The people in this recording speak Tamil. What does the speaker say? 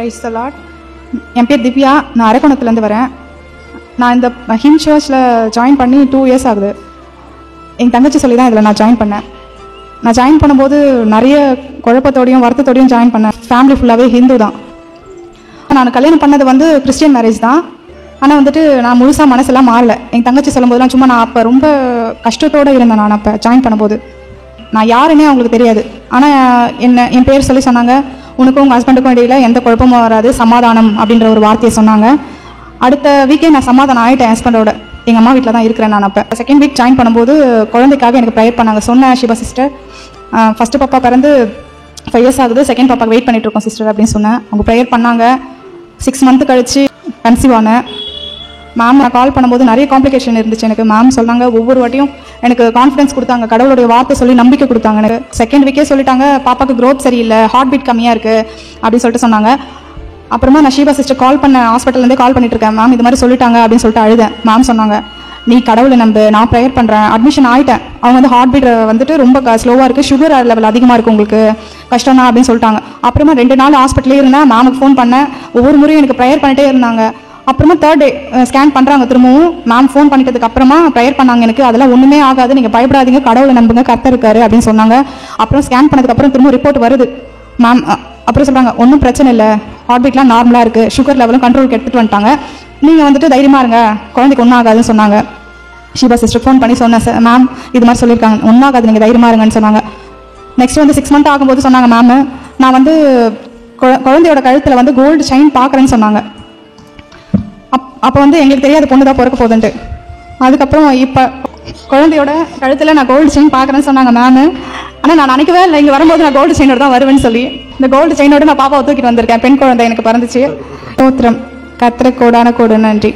Praise the Lord. என் பேர் திவ்யா. நான் அரக்கோணத்துலேருந்து வரேன். நான் இந்த ஹிம் சர்ச்சில் ஜாயின் பண்ணி 2 இயர்ஸ் ஆகுது. எங்கள் தங்கச்சி சொல்லி தான் இதில் நான் ஜாயின் பண்ணேன். நான் ஜாயின் பண்ணும்போது நிறைய குழப்பத்தோடையும் வருத்தத்தோடையும் ஜாயின் பண்ணேன். ஃபேமிலி ஃபுல்லாகவே ஹிந்து தான். நான் கல்யாணம் பண்ணது வந்து கிறிஸ்டியன் மேரேஜ் தான். ஆனால் வந்துட்டு நான் முழுசாக மனசெல்லாம் மாறலை. எங்கள் தங்கச்சி சொல்லும்போதெல்லாம் சும்மா நான் அப்போ ரொம்ப கஷ்டத்தோடு இருந்தேன். நான் அப்போ ஜாயின் பண்ணும்போது நான் யாருன்னே அவங்களுக்கு தெரியாது. ஆனால் என் பேர் சொல்லி சொன்னாங்க, உனக்கும் உங்கள் ஹஸ்பண்டுக்கும் இடையில எந்த குழப்பமும் வராது, சமாதானம் அப்படின்ற ஒரு வார்த்தையை சொன்னாங்க. அடுத்த வீக்கே நான் சமாதானம் ஆகிட்டேன் ஹஸ்பண்டோட. எங்கள் அம்மா வீட்டில் தான் இருக்கிறேன். நான் அப்போ செகண்ட் வீக் ஜாயின் பண்ணும்போது குழந்தைக்காக எனக்கு ப்ரேயர் பண்ணாங்க. சொன்னேன், ஷிபா சிஸ்டர், ஃபஸ்ட்டு பாப்பா பிறந்து 5 இயர்ஸ் ஆகுது, செகண்ட் பாப்பாக்கு வெயிட் பண்ணிட்டு இருக்கோம் சிஸ்டர் அப்படின்னு சொன்னேன். அவங்க ப்ரேயர் பண்ணாங்க. 6 மந்த் கழிச்சு கன்சீவ் ஆனேன். மேம் நான் கால் பண்ணும்போது நிறைய காம்ப்ளிகேஷன் இருந்துச்சு எனக்கு. மேம் சொன்னாங்க, ஒவ்வொரு வாட்டியும் எனக்கு கான்ஃபிடன்ஸ் கொடுத்தாங்க, கடவுளுடைய வார்த்தை சொல்லி நம்பிக்கை கொடுத்தாங்க எனக்கு. செகண்ட் வீக்கே சொல்லிட்டாங்க, பாப்பாக்கு க்ரோத் சரியில்லை, ஹார்ட் பீட் கம்மியாக இருக்குது அப்படின்னு சொல்லிட்டு சொன்னாங்க. அப்புறமா நான் ஷீபா சிஸ்டர் கால் பண்ண ஹாஸ்பிட்டல்லேருந்தே கால் பண்ணிட்டு இருக்கேன். மேம் இது மாதிரி சொல்லிட்டாங்க அப்படின்னு சொல்லிட்டு அழுதேன். மேம் சொன்னாங்க, நீ கடவுளை நம்பு, நான் ப்ரேயர் பண்ணுறேன். அட்மிஷன் ஆகிட்டேன். அவங்க வந்து ஹார்ட் பீட் வந்துட்டு ரொம்ப ஸ்லோவாக இருக்குது, சுகர் லெவல் அதிகமாக இருக்குது, உங்களுக்கு கஷ்டம் தான் அப்படின்னு சொல்லிட்டாங்க. அப்புறமா 2 நாள் ஹாஸ்பிட்டலே இருந்தேன். மேமுக்கு ஃபோன் பண்ணேன். ஒவ்வொரு முறையும் எனக்கு ப்ரேயர் பண்ணிட்டே இருந்தாங்க. அப்புறமா 3rd டே ஸ்கேன் பண்ணுறாங்க. திரும்பவும் மேம் ஃபோன் பண்ணிட்டதுக்கு அப்புறமா ப்ரேயர் பண்ணாங்க எனக்கு. அதெல்லாம் ஒன்றுமே ஆகாது, நீங்கள் பயப்படாதீங்க, கடவுளை நம்புங்க, கர்த்தர் இருக்காரு அப்படின்னு சொன்னாங்க. அப்புறம் ஸ்கேன் பண்ணதுக்கப்புறம் திரும்ப ரிப்போர்ட் வருது மேம். அப்புறம் சொல்கிறாங்க, ஒன்றும் பிரச்சனை இல்லை, ஹார்ட் பீட்லாம் நார்மலாக இருக்குது, சுகர் லெவலும் கண்ட்ரோலுக்கு எடுத்துகிட்டு வந்துட்டாங்க, நீங்கள் வந்துட்டு தைரியமாக இருங்க, குழந்தைக்கு ஒன்றும் ஆகாதுன்னு சொன்னாங்க. ஷீபா சிஸ்டர் ஃபோன் பண்ணி சொன்னேன், சார் மேம் இது மாதிரி சொல்லியிருக்காங்க, ஒன்றும் ஆகாது, நீங்கள் தைரியமாக இருங்கன்னு சொன்னாங்க. நெக்ஸ்ட் வந்து 6 மந்த் ஆகும்போது சொன்னாங்க மேம், நான் வந்து குழந்தையோட கழுத்தில் வந்து கோல்டு செயின் பார்க்குறேன்னு சொன்னாங்க. அப்போ வந்து எங்களுக்கு தெரியாது பொண்ணு தான் பிறக்க போகுதுன்ட்டு. அதுக்கப்புறம் இப்போ குழந்தையோட கழுத்தில் நான் கோல்டு செயின் பார்க்குறேன்னு சொன்னாங்க மேம். ஆனால் நான் நினைக்கவே இல்லை இங்கே வரும்போது நான் கோல்டு செயினோட தான் வருவேன்னு சொல்லி. இந்த கோல்டு செயினோட நான் பாப்பாவை தூக்கிட்டு வந்திருக்கேன். பெண் குழந்தை எனக்கு பிறந்துச்சு. ஸ்தோத்திரம், கர்த்தருக்கு கோடான கோடு நன்றி.